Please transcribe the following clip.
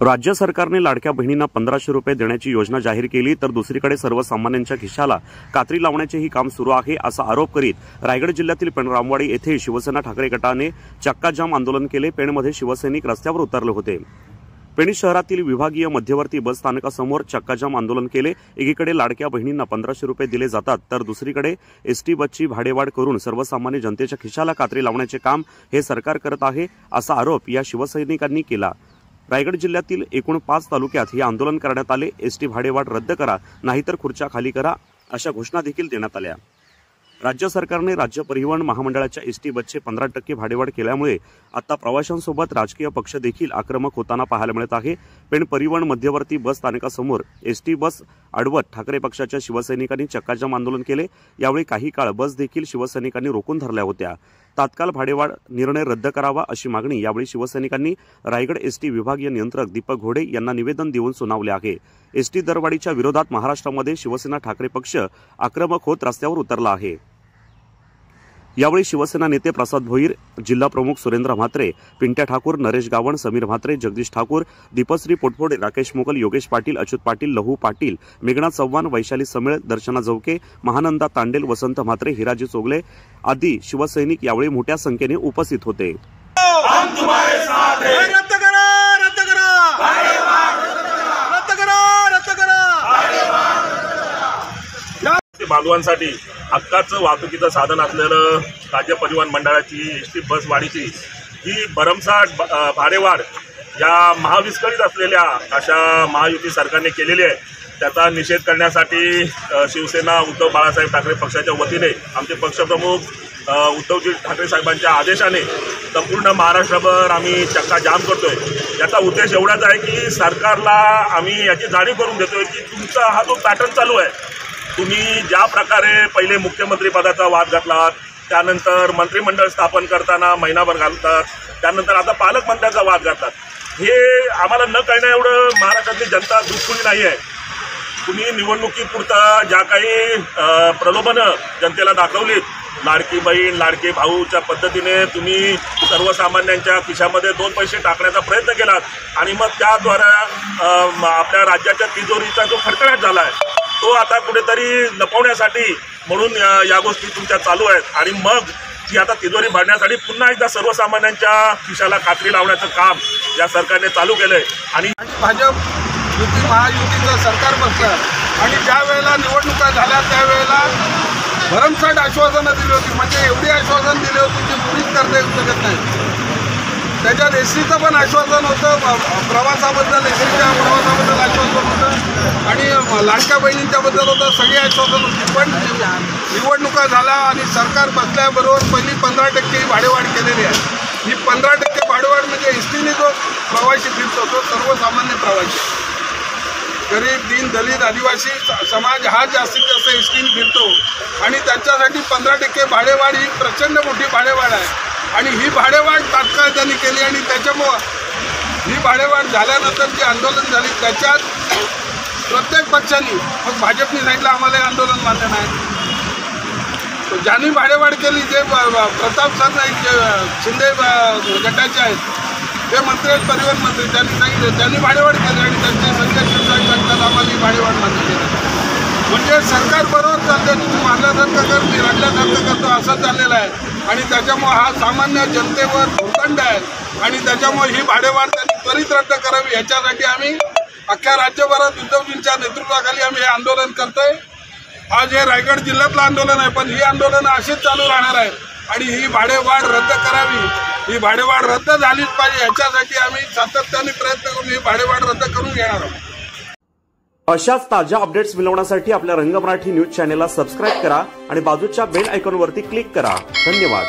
राज्य सरकारने लाडक्या बहिणींना 1500 रुपये देण्याची योजना जाहीर केली, तर दुसरीकडे सर्वसामान्यांच्या खिशाला कात्री लावण्याचेही काम सुरू आहे, असा आरोप करीत रायगड जिल्ह्यातील पेण रामवाडी येथे शिवसेना ठाकरे गटाने चक्काजाम आंदोलन केले। पेणमध्ये शिवसैनिक रस्त्यावर उतरले होते। पेण शहरातील विभागीय मध्यवर्ती बस स्थानकासमोर चक्काजाम आंदोलन केले। एकीकडे लाडक्या बहिणींना 1500 रुपये दिले जातात, तर दुसरीकडे एसटी बसची भाडेवाढ करून सर्वसामान्य जनतेच्या खिशाला कात्री लावण्याचे काम हे सरकार करत आहे, असा आरोप या शिवसैनिकांनी केला। रायगड जिल्ह्यातील एकूण 5 तालुक्यात हे आंदोलन करण्यात आले। एसटी भाडेवाढ रद्द करा, नाहीतर खुर्च्या खाली करा, अशा घोषणा देखील देण्यात आल्या। राज्य सरकारने राज्य परिवहन महामंडळाच्या एसटी बसचे 15% भाडेवाढ केल्यामुळे आता प्रवाशांसोबत राजकीय पक्ष देखील आक्रमक होताना पाहायला मिळत आहे। पेण परिवहन मध्यवर्ती बस स्थानकासमोर एसटी बस अडवत ठाकरे पक्षाच्या शिवसैनिकांनी चक्काजाम आंदोलन केले। यावेळी काही काळ बस देखील शिवसैनिकांनी रोखून धरल्या होत्या। तात्काळ भाडेवाढ निर्णय रद्द करावा, अशी मागणी यावेळी शिवसैनिकांनी रायगड एसटी विभागीय नियंत्रक दीपक घोडे यांना निवेदन देऊन सुनावले आहे। एसटी दरवाढीच्या विरोधात महाराष्ट्रामध्ये शिवसेना ठाकरे पक्ष आक्रमक होत रस्त्यावर उतरला आहे। यावेळी शिवसेना नेते प्रसाद भोईर, जिल्हा प्रमुख सुरेंद्र म्हात्रे, पिंट्या ठाकूर, नरेश गावण, समीर म्हात्रे, जगदीश ठाकूर, दीपश्री पोटफोडे, राकेश मोगल, योगेश पाटील, अच्युत पाटील, लहू पाटील, मेघना चव्हाण, वैशाली समेळ, दर्शना जवके, महानंदा तांडेल, वसंत म्हात्रे, हिराजी चोगले आदी शिवसैनिक यावेळी मोठ्या संख्येने उपस्थित होते। बांधवांसाठी हक्काचं वाहतुकीचं साधन असलेलं राज्य परिवहन मंडळाची एसटी बस वाढीची ही भरमसाठ भाडेवाढ या महाविस्कळीत असलेल्या अशा महायुती सरकारने केलेली आहे। त्याचा निषेध करण्यासाठी शिवसेना उद्धव बाळासाहेब ठाकरे पक्षाच्या वतीने आमचे पक्षप्रमुख उद्धवजी ठाकरे साहेबांच्या आदेशाने संपूर्ण महाराष्ट्रभर आम्ही चक्का जाम करतोय। याचा उद्देश एवढाच आहे की सरकारला आम्ही याची जाणीव करून देतोय की तुमचा हा जो पॅटर्न चालू आहे, तुम्ही ज्या प्रकारे पहिले मुख्यमंत्री पदाचा वाद घातलात, त्यानंतर मंत्रिमंडळ स्थापन करताना महिनाभर घालतात, त्यानंतर आता पालकमंत्र्यांचा वाद घालतात, हे आम्हाला न कळण्या एवढं महाराष्ट्रातली जनता दुष्कुळी नाही आहे। तुम्ही निवडणुकीपुरता ज्या काही प्रलोभनं जनतेला दाखवलीत, लाडकी बहीण लाडके भाऊच्या पद्धतीने तुम्ही सर्वसामान्यांच्या खिशामध्ये 2 पैसे टाकण्याचा प्रयत्न केलात आणि मग त्याद्वारे आपल्या राज्याच्या तिजोरीचा जो खडखडाट झाला आहे तो आता कुठेतरी लपवण्यासाठी म्हणून या गोष्टी तुमच्या चालू आहेत आणि मग ती आता तिजोरी भरण्यासाठी पुन्हा एकदा सर्वसामान्यांच्या खिशाला कात्री लावण्याचं काम या सरकारने चालू केलंय। आणि भाजप युती महायुतीचं सरकार बसलं आणि ज्या वेळेला निवडणुका झाल्या त्यावेळेला भरमसाठ आश्वासनं दिली होती, म्हणजे एवढी आश्वासन दिली होती की पुरीच करता येऊ शकत नाही। त्याच्यात एसटीचं पण आश्वासन होतं, प्रवासाबद्दल एसटीच्या प्रवासाबद्दल आश्वासन होतं आणि लाडक्या बहिणींच्याबद्दल होतं, सगळी आश्वासन होती। पण निवडणुका झाल्या आणि सरकार बसल्याबरोबर पहिली 15% भाडेवाढ केलेली आहे। ही 15% भाडेवाढ म्हणजे एसटीने जो प्रवासी फिरतो तो सर्वसामान्य प्रवासी, गरीब, दीन, दलित, आदिवासी समाज हा जास्तीत जास्त एसटीने फिरतो आणि त्यांच्यासाठी 15% भाडेवाढ ही प्रचंड मोठी भाडेवाढ आहे। आणि ही भाडेवाढ तात्काळ त्यांनी केली आणि त्याच्यामुळं ही भाडेवाढ झाल्यानंतर जी आंदोलन झाली त्याच्यात प्रत्येक पक्षाने, मग भाजपने सांगितलं आम्हाला हे आंदोलन मान्य नाही। ज्यांनी भाडेवाढ केली जे प्रताप सर नाईक शिंदे गटाचे आहेत, ते मंत्री आहेत, परिवहन मंत्री, त्यांनी सांगितलं, त्यांनी भाडेवाढ केली आणि त्यांचे संजय शिरसाट सांगतात आम्हाला ही भाडेवाढ मान्य केली। म्हणजे सरकार बरोबर चालते, तुम्ही मारल्यासारखं कर, मी रडल्यासारखं करतो असं चाललेलं आहे आणि त्याच्यामुळे हा सामान्य जनतेवर भूखंड आहे आणि त्याच्यामुळे ही भाडेवाढ त्यांनी त्वरित रद्द करावी याच्यासाठी आम्ही अख्ख्या राज्यभरात उद्धवजींच्या नेतृत्वाखाली आम्ही हे आंदोलन करतोय। आज हे रायगड जिल्ह्यातलं आंदोलन आहे, पण ही आंदोलनं अशीच चालू राहणार आहे आणि ही भाडेवाढ रद्द करावी, ही भाडेवाढ रद्द झालीच पाहिजे याच्यासाठी आम्ही सातत्याने प्रयत्न करून ही भाडेवाढ रद्द करून घेणार आहोत। अशाच ताज्या अपडेट्स मिळवण्यासाठी आपल्या रंग मराठी न्यूज चॅनेलला सबस्क्राईब करा आणि बाजूच्या बेल आयकॉनवरती क्लिक करा। धन्यवाद।